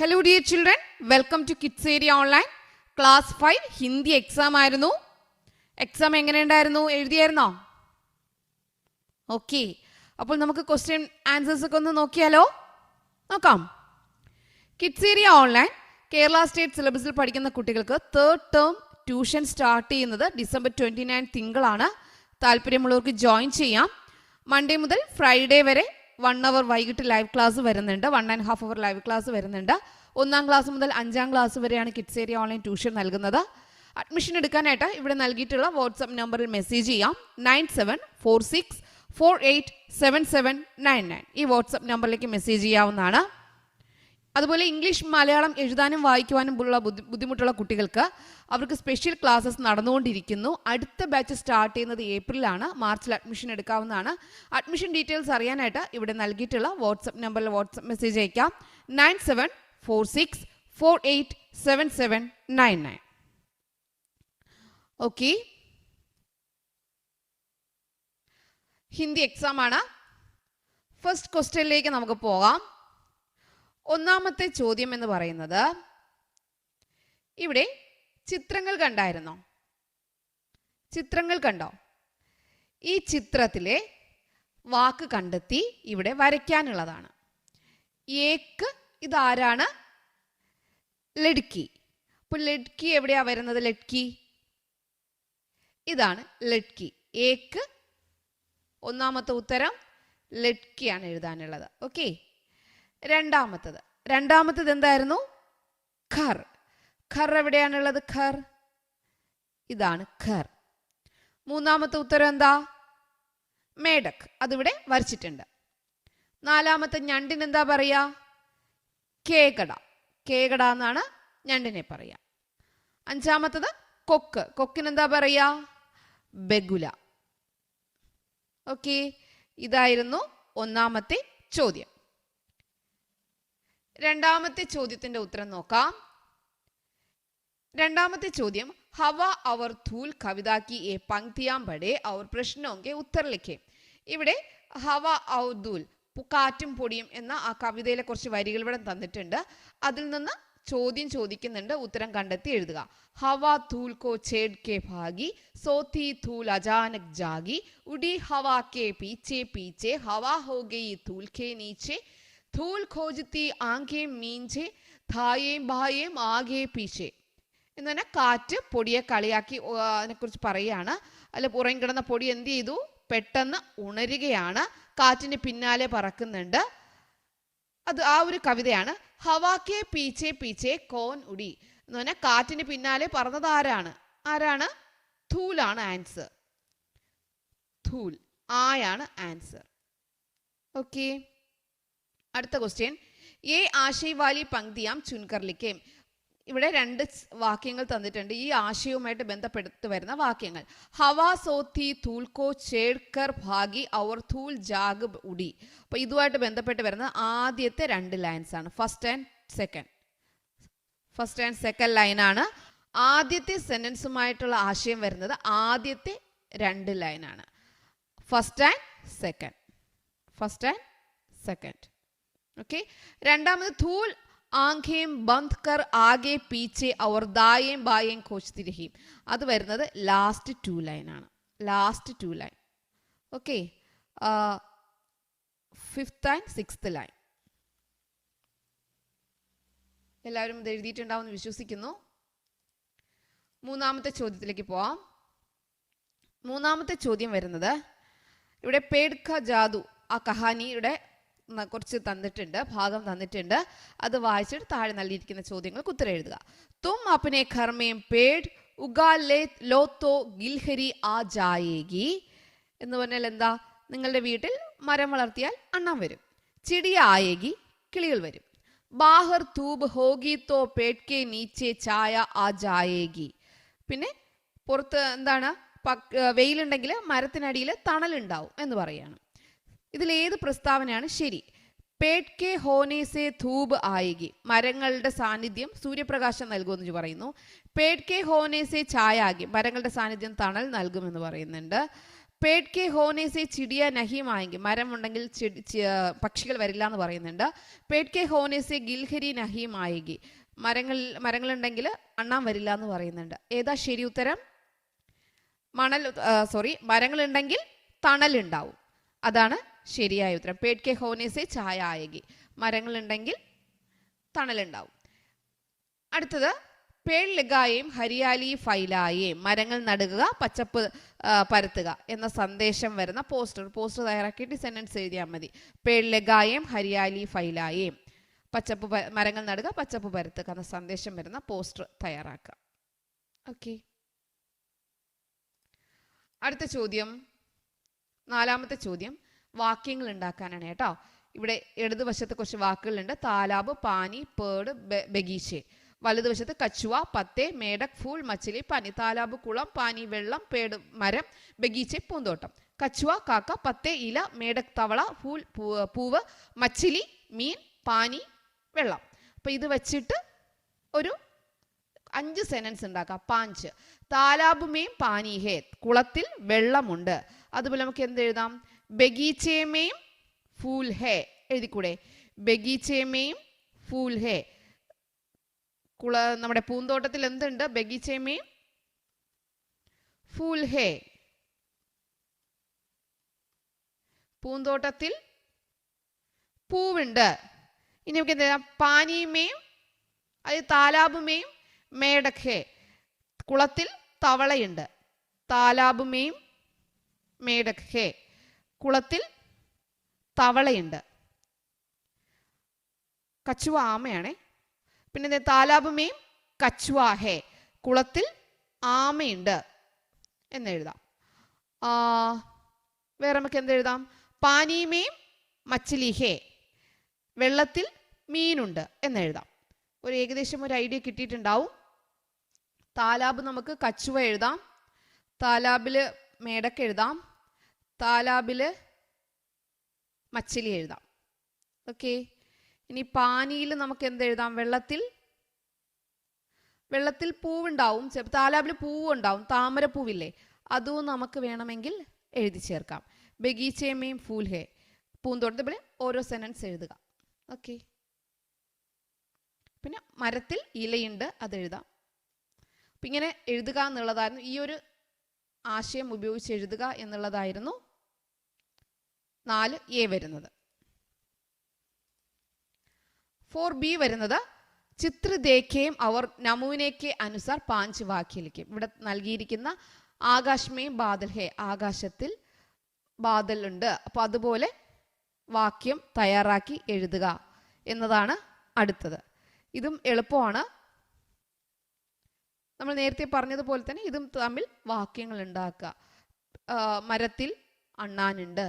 Hello dear children, welcome to Kids Area Online. Class 5 Hindi exam ആയിരുന്നു. Exam എങ്ങനെ ഉണ്ടായിരുന്നു? എഴുതിയായിരുന്നോ? Okay, അപ്പോൾ നമുക്ക് ക്വസ്റ്റ്യൻ ആൻസേഴ്സ് ഒക്കെ ഒന്ന് നോക്കിയാലോ? നോക്കാം. Kids area online Kerala state സിലബസിൽ പഠിക്കുന്ന കുട്ടികൾക്ക് തേർഡ് ടേം ട്യൂഷൻ സ്റ്റാർട്ട് ചെയ്യുന്നത് December 29 തിങ്കളാണ്. താല്പര്യമുള്ളവർക്ക് ജോയിൻ ചെയ്യാം. മൺഡേ മുതൽ ഫ്രൈഡേ വരെ 1 hour വൈകിട്ട് ലൈവ് ക്ലാസ് വരുന്നുണ്ട്. 1.5 hour ലൈവ് ക്ലാസ് വരുന്നുണ്ട്. 1ാം ക്ലാസ് മുതൽ 5ാം ക്ലാസ് വരെയാണ് കിഡ്സ് ഏരിയ ഓൺലൈൻ ട്യൂഷൻ നൽകുന്നത്. അഡ്മിഷൻ എടുക്കാനായിട്ട് ഇവിടെ നൽകിയിട്ടുള്ള വാട്സപ്പ് നമ്പറിൽ മെസ്സേജ് ചെയ്യാം. 9746487799 ഈ വാട്സപ്പ് നമ്പറിലേക്ക് മെസ്സേജ് ചെയ്യാവുന്നതാണ്. അതുപോലെ ഇംഗ്ലീഷ് മലയാളം എഴുതാനും വായിക്കുവാനും ഉള്ള ബുദ്ധിമുട്ടുള്ള കുട്ടികൾക്ക് അവർക്ക് സ്പെഷ്യൽ ക്ലാസ്സസ് നടന്നുകൊണ്ടിരിക്കുന്നു. അടുത്ത ബാച്ച് സ്റ്റാർട്ട് ചെയ്യുന്നത് ഏപ്രിലാണ്. മാർച്ചിൽ അഡ്മിഷൻ എടുക്കാവുന്നതാണ്. അഡ്മിഷൻ ഡീറ്റെയിൽസ് അറിയാനായിട്ട് ഇവിടെ നൽകിയിട്ടുള്ള വാട്സപ്പ് നമ്പറിൽ വാട്സപ്പ് മെസ്സേജ് അയക്കാം. 9746487799. ഓക്കെ, ഹിന്ദി എക്സാം ആണ്. ഫസ്റ്റ് ക്വസ്റ്റ്യനിലേക്ക് നമുക്ക് പോകാം. ഒന്നാമത്തെ ചോദ്യം എന്ന് പറയുന്നത്, ഇവിടെ ചിത്രങ്ങൾ കണ്ടായിരുന്നോ? ചിത്രങ്ങൾ കണ്ടോ? ഈ ചിത്രത്തിലെ വാക്ക് കണ്ടെത്തി ഇവിടെ വരയ്ക്കാനുള്ളതാണ്. ഏക്ക് ഇതാരാണ്? ലഡ്കി. അപ്പോൾ ലഡ്കി എവിടെയാ വരുന്നത്? ലഡ്കി ഇതാണ് ലഡ്കി. ഏക്ക് ഒന്നാമത്തെ ഉത്തരം ലഡ്കിയാണ് എഴുതാനുള്ളത്. ഓക്കെ, രണ്ടാമത്തത് എന്തായിരുന്നു? ഖർ. ഖർ എവിടെയാണുള്ളത്? ഖർ ഇതാണ് ഖർ. മൂന്നാമത്തെ ഉത്തരം എന്താ? മേഡക്. അതിവിടെ വരച്ചിട്ടുണ്ട്. നാലാമത്തെ ഞണ്ടിന് എന്താ പറയാ? കേകട. കേകട എന്നാണ് ഞണ്ടിനെ പറയാ. അഞ്ചാമത്തത് കൊക്ക്. കൊക്കിന് എന്താ പറയാ? ബെഗുല. ഓക്കെ, ഇതായിരുന്നു ഒന്നാമത്തെ ചോദ്യം. രണ്ടാമത്തെ ചോദ്യത്തിന്റെ ഉത്തരം നോക്കാം. രണ്ടാമത്തെ ചോദ്യം, ഹവ അവർ ധൂൽ കവിത की ए पंक्तियां पढ़े और प्रश्नों के उत्तर लिखे. ഇവിടെ ഹവ ഔർ ധൂൽ, കാറ്റും പൊടിയും എന്ന ആ കവിതയിലെ കുറച്ച് വരികൾ ഇവിടെ തന്നിട്ടുണ്ട്. അതിൽ നിന്ന് ചോദ്യം ചോദിക്കുന്നുണ്ട്, ഉത്തരം കണ്ടെത്തി എഴുതുക. ഹവ ധൂൽ കോ ഛേഡ് കെ ഭാഗി സോത്തി ധൂൽ അചാനക് ജാഗി ഉടി ഹവ കെ പീച്ചെ പീച്ചെ ഹവ ഹോ ഗയി ധൂൽ കെ നീച്ചെ ധൂൽ ഖോജത്തി ആംഖേ മീഞ്ചെ ധായേം ഭായേം ആകെ പീച്ചെ എന്ന് പറഞ്ഞാൽ കാറ്റ് പൊടിയെ കളിയാക്കി അതിനെക്കുറിച്ച് പറയുകയാണ്. അല്ല, ഉറങ്ങിക്കിടന്ന പൊടി എന്ത് ചെയ്തു? പെട്ടെന്ന് ഉണരുകയാണ്, കാറ്റിന് പിന്നാലെ പറക്കുന്നുണ്ട്. അത് ആ ഒരു കവിതയാണ്. ഹവാക്കെ പീച്ചെ പീച്ചെ കോൻ ഉടി എന്ന് പറഞ്ഞാൽ കാറ്റിന് പിന്നാലെ പറന്നത് ആരാണ്? ധൂലാണ് ആൻസർ. ധൂൽ, ആയാണ് ആൻസർ. ഓക്കെ, അടുത്ത ക്വസ്റ്റ്യൻ, ഏ ആശയവാലി പങ്ക്തിയാം ചുൻകർ ലിഖേം. ഇവിടെ 2 വാക്യങ്ങൾ തന്നിട്ടുണ്ട്. ഈ ആശയവുമായിട്ട് ബന്ധപ്പെട്ട് വരുന്ന വാക്യങ്ങൾ. ഹവാ സോത്തി ധൂൽ കോ ഛേഡ്കർ ഭാഗി ഔർ ധൂൽ ജാഗ് ഉടി. അപ്പൊ ഇതുമായിട്ട് ബന്ധപ്പെട്ട് വരുന്ന ആദ്യത്തെ 2 ലൈൻസ് ആണ്. ഫസ്റ്റ് ആൻഡ് സെക്കൻഡ് ലൈനാണ്. ആദ്യത്തെ സെന്റൻസുമായിട്ടുള്ള ആശയം വരുന്നത് ആദ്യത്തെ 2 ലൈനാണ്. First and second. ഓക്കെ, രണ്ടാമത് ധൂൽ ആംഖേം ബന്ദ് കർ ആകെ പീച്ചെ ഔർ ദായേം ബായേം ഖോജ്തി രഹി. അത് വരുന്നത് ലാസ്റ്റ് 2 ലൈനാണ്. Okay, 5th and 6th line. എല്ലാവരും ഇത് എഴുതിയിട്ടുണ്ടാവുമെന്ന് വിശ്വസിക്കുന്നു. മൂന്നാമത്തെ ചോദ്യത്തിലേക്ക് പോവാം. മൂന്നാമത്തെ ചോദ്യം വരുന്നത്, ഇവിടെ പേഡ് ക ജാദു, ആ കഹാനിയുടെ കുറച്ച് ഭാഗം തന്നിട്ടുണ്ട്. അത് വായിച്ചിട്ട് താഴെ നൽകിയിരിക്കുന്ന ചോദ്യങ്ങൾക്ക് ഉത്തരം എഴുതുക. തും അപ്നെ ഘർ മേം പേഡ് ഉഗാ ലോ തോ ഗിൽഹരി ആ ജായേഗി എന്ന് പറഞ്ഞാൽ എന്താ? നിങ്ങളുടെ വീട്ടിൽ മരം വളർത്തിയാൽ അണ്ണാൻ വരും. ചിടിയ ആയേഗി, കിളികൾ വരും. ബാഹർ ധൂബ് ഹോഗി തോ പേഡ് കെ നീച്ചെ ചായ ആ ജായേഗി. പിന്നെ പുറത്ത് എന്താണ്? വെയിലുണ്ടെങ്കിൽ മരത്തിനടിയിൽ തണലുണ്ടാവും എന്ന് പറയാണ്. ഇതിലേത് പ്രസ്താവനയാണ് ശരി? പേഡ് കെ ഹോനെ സെ ധൂബ് ആയേഗി, മരങ്ങളുടെ സാന്നിധ്യം സൂര്യപ്രകാശം നൽകുമെന്ന് പറയുന്നു. പേഡ് കെ ഹോനെ സെ ഛായ ആകി, മരങ്ങളുടെ സാന്നിധ്യം തണൽ നൽകുമെന്ന് പറയുന്നുണ്ട്. പേട് കെ ഹോനെ സെ ചിടിയ നഹി മായെങ്കിൽ, മരം ഉണ്ടെങ്കിൽ പക്ഷികൾ വരില്ല എന്ന് പറയുന്നുണ്ട്. പേട് കെ ഹോനെ സെ ഗിൽഹരി നഹി മായെങ്കിൽ, മരങ്ങളുണ്ടെങ്കിൽ അണ്ണാൻ വരില്ല എന്ന് പറയുന്നുണ്ട്. ഏതാ ശരി ഉത്തരം? മരങ്ങളുണ്ടെങ്കിൽ തണലുണ്ടാവും, അതാണ് ശരിയായ ഉത്തരം. പേട് കെ ഹോനെ സെ ഛായ ആയെങ്കിൽ, മരങ്ങളുണ്ടെങ്കിൽ തണലുണ്ടാവും. അടുത്തത് പേട് ലഗായേം ഹരിയാലി ഫൈലായേം, മരങ്ങൾ നടുക പച്ചപ്പ് പരത്തുക എന്ന സന്ദേശം വരുന്ന പോസ്റ്റർ തയ്യാറാക്കിയിട്ട് സെന്റൻസ് എഴുതിയാൽ മതി. പേട് ലഗായേം ഹരിയാലി ഫൈലായേം, മരങ്ങൾ നടുക പച്ചപ്പ് പരത്തുക എന്ന സന്ദേശം വരുന്ന പോസ്റ്റർ തയ്യാറാക്കുക. ഓക്കെ, അടുത്ത ചോദ്യം, 4ാമത്തെ ചോദ്യം വാക്യങ്ങൾ ഉണ്ടാക്കാനാണ് കേട്ടോ. ഇവിടെ ഇടതുവശത്ത് കുറച്ച് വാക്കുകളുണ്ട്. താലാബ്, പാനി, പേട്, ബഗീച്ചെ. വലതുവശത്ത് കച്ചുവ, പത്തെ, മേടക്, ഫൂൾ, മച്ചിലി, പാനി. താലാബ് കുളം, പാനി വെള്ളം, പേട് മരം, ബഗീച്ചെ പൂന്തോട്ടം. കച്ചുവ കാക്ക, പത്തെ ഇല, മേടക് തവള, ഫൂൾ പൂവ്, മച്ചിലി മീൻ, പാനി വെള്ളം. അപ്പൊ ഇത് വെച്ചിട്ട് ഒരു 5 സെന്റൻസ് ഉണ്ടാക്കാം. 5. താലാബുമേം പാനി ഹേ, കുളത്തിൽ വെള്ളമുണ്ട്. അതുപോലെ നമുക്ക് എന്ത് എഴുതാം? ബഗീച്ചേമേം ഫൂൽ ഹേ എഴുതിക്കൂടെ? ബഗീച്ചേമേം ഫൂൽ ഹേ, നമ്മുടെ പൂന്തോട്ടത്തിൽ എന്തുണ്ട്? ബഗീച്ചേമേം ഫൂൽ ഹേ, പൂന്തോട്ടത്തിൽ പൂവുണ്ട്. ഇനി നമുക്ക് എന്ത് എഴുതാം? പാനിമേം, അത് താലാബുമേം മേടക് ഹേ, കുളത്തിൽ തവളയുണ്ട്. താലാബുമേം മേടക് ഹേ, കുളത്തിൽ തവളയുണ്ട്. കച്ചുവ ആമയാണേ. പിന്നെ താലാബുമേം കച്ചുവ ഹേ, കുളത്തിൽ ആമയുണ്ട് എന്നെഴുതാം. വേറെ നമുക്ക് എന്തെഴുതാം? പാനിമേം മച്ചിലി ഹേ, വെള്ളത്തിൽ മീനുണ്ട് എന്നെഴുതാം. ഒരു ഏകദേശം ഒരു ഐഡിയ കിട്ടിയിട്ടുണ്ടാവും. താലാബ് നമുക്ക് കച്ചുവ എഴുതാം, താലാബില് മേടക്ക് എഴുതാം, താലാബില് മച്ചിലി എഴുതാം. ഓക്കെ, ഇനി പാനിയിൽ നമുക്ക് എന്തെഴുതാം? വെള്ളത്തിൽ പൂവുണ്ടാവും. താലാബിൽ പൂവ് ഉണ്ടാവും, താമരപ്പൂവില്ലേ, അതും നമുക്ക് വേണമെങ്കിൽ എഴുതി ചേർക്കാം. ബഗീച്ചേമേം ഫൂൽ ഹേ, പൂന്തോട്ടത്തിൽ ഓരോ സെന്റൻസ് എഴുതുക. ഓക്കെ, പിന്നെ മരത്തിൽ ഇലയുണ്ട്, അത് എഴുതാം. അപ്പം ഇങ്ങനെ എഴുതുക എന്നുള്ളതായിരുന്നു, ഈ ഒരു ആശയം ഉപയോഗിച്ച് എഴുതുക എന്നുള്ളതായിരുന്നു 4A വരുന്നത്. 4B വരുന്നത് ചിത്ര ദേഖേം അവർ നമൂനയ്ക്ക് അനുസാർ 5 വാക്യം ലിഖേം. ഇവിടെ നൽകിയിരിക്കുന്ന ആകാശമേം ബാദൽ ഹേ, ആകാശത്തിൽ ബാദൽ ഉണ്ട്, അപ്പൊ അതുപോലെ വാക്യം തയ്യാറാക്കി എഴുതുക എന്നതാണ് അടുത്തത്. ഇതും എളുപ്പമാണ്. നമ്മൾ നേരത്തെ പറഞ്ഞതുപോലെ തന്നെ ഇതും തമ്മിൽ വാക്യങ്ങൾ ഉണ്ടാക്കുക. മരത്തിൽ അണ്ണാനുണ്ട്,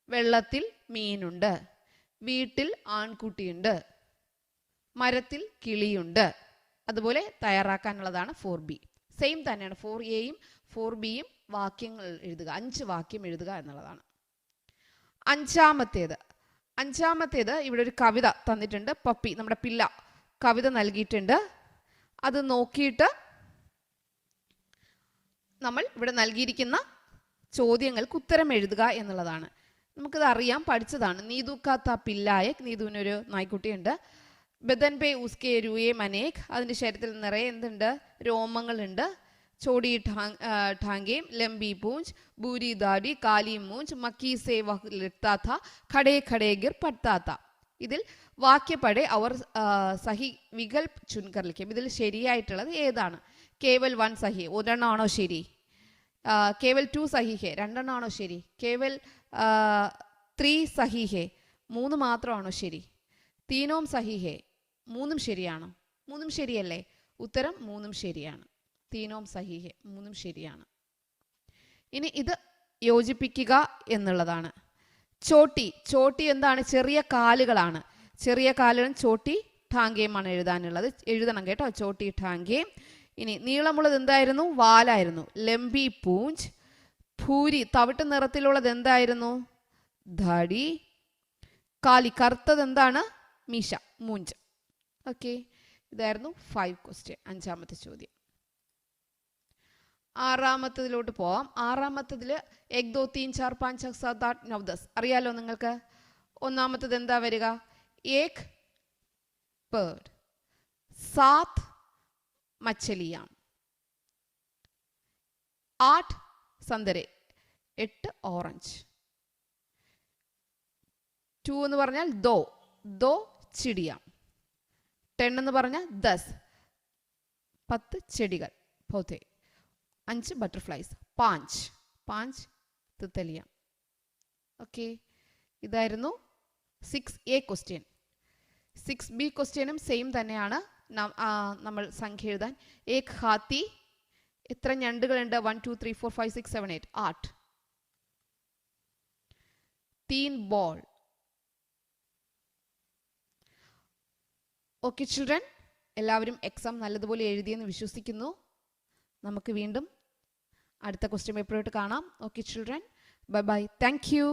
വെള്ളത്തിൽ മീനുണ്ട്, വീട്ടിൽ ആൺകുട്ടിയുണ്ട്, മരത്തിൽ കിളിയുണ്ട്. അതുപോലെ തയ്യാറാക്കാനുള്ളതാണ് 4B. സെയിം തന്നെയാണ് 4Aയും 4Bയും. വാക്യങ്ങൾ എഴുതുക, 5 വാക്യം എഴുതുക എന്നുള്ളതാണ്. അഞ്ചാമത്തേത് ഇവിടെ ഒരു കവിത തന്നിട്ടുണ്ട്. പപ്പി, നമ്മുടെ പിള്ള കവിത നൽകിയിട്ടുണ്ട്. അത് നോക്കിയിട്ട് നമ്മൾ ഇവിടെ നൽകിയിരിക്കുന്ന ചോദ്യങ്ങൾക്ക് ഉത്തരം എഴുതുക എന്നുള്ളതാണ്. നമുക്കത് അറിയാം, പഠിച്ചതാണ്. നീതുക്കാത്ത പില്ലായ, നീതുവിനൊരു നായ്ക്കുട്ടിയുണ്ട്. ബദൻ പേ ഉസ്കെ രൂയെ മനേക്, അതിൻ്റെ ശരീരത്തിൽ നിറയെ എന്തുണ്ട്? രോമങ്ങളുണ്ട്. ചോടി ഠാങ്കേം ലംബി പൂഞ്ച്, ബൂരി ദാടി, കാലി മൂഞ്ച്, മക്കി സേ വഹ് ലിഖ്താ ഥാ, ഖടേ ഖടേ ഗിർ പട്താ ഥാ. ഇതിൽ വാക്യപടെ അവർ സഹി വികൽപ് ചുൻകർ ലിഖേം. ഇതിൽ ശരിയായിട്ടുള്ളത് ഏതാണ്? കേവൽ 1 സഹി, ഒരെണ്ണമാണോ ശരി? കേവൽ 2 സഹി ഹേ, 2 എണ്ണമാണോ ശരി? കേവൽ 3 സഹി ഹേ, 3 മാത്രമാണോ ശരി? തീനോം സഹി ഹേ, 3 ശരിയാണോ? 3 ശരിയല്ലേ? ഉത്തരം 3 ശരിയാണ്. തീനോം സഹി ഹേ, 3 ശരിയാണ്. ഇനി ഇത് യോജിപ്പിക്കുക എന്നുള്ളതാണ്. ചോട്ടി എന്താണ്? ചെറിയ കാലുകളാണ്. ചെറിയ കാലുകളും ചോട്ടി ഠാങ്കേമാണ് എഴുതാനുള്ളത്. എഴുതണം കേട്ടോ, ചോട്ടി ഠാങ്കേം. ഇനി നീളമുള്ളത് എന്തായിരുന്നു? വാലായിരുന്നു. ലംബി പൂഞ്ച്. ഭൂരി, തവിട്ട് നിറത്തിലുള്ളത് എന്തായിരുന്നു? ധടി. കാലി, കറുത്തത് എന്താണ്? മീശ, മൂഞ്ച്. ഓക്കെ, ഇതായിരുന്നു 5 ക്വസ്റ്റ്യൻ, 5ാമത്തെ ചോദ്യം. ആറാമത്തതിലോട്ട് പോവാം. ആറാമത്തതിൽ 1 2 3 4 5 6 7 8 9 10 അറിയാലോ നിങ്ങൾക്ക്. ഒന്നാമത്തത് എന്താ വരിക? एक bird, 7 मछलियां, 8 संतरे, 8 ഓറഞ്ച്. 2 എന്ന് പറഞ്ഞാൽ दो चिड़िया. 10 എന്ന് പറഞ്ഞാൽ 10 ചെടികൾ, पौधे. 5 ബട്ടർഫ്ലൈസ്, 5 തിത്തലിയ. ഓക്കെ, ഇതായിരുന്നു 6A ക്വസ്റ്റ്യൻ. 6B ക്വസ്റ്റ്യനും സെയിം തന്നെയാണ്. നമ്മൾ സംഖ്യ എഴുതാൻ. एक हाथी, എത്ര ഞണ്ടുകളുണ്ട്? 1 2 3 4 5 6 7 8 8. 3 बॉल. ഓക്കെ ചിൽഡ്രൻ, എല്ലാവരും എക്സാം നല്ലതുപോലെ എഴുതിയെന്ന് വിശ്വസിക്കുന്നു. നമുക്ക് വീണ്ടും അടുത്ത ക്വസ്റ്റ്യൻ പേപ്പറായിട്ട് കാണാം. Okay children, bye bye, thank you.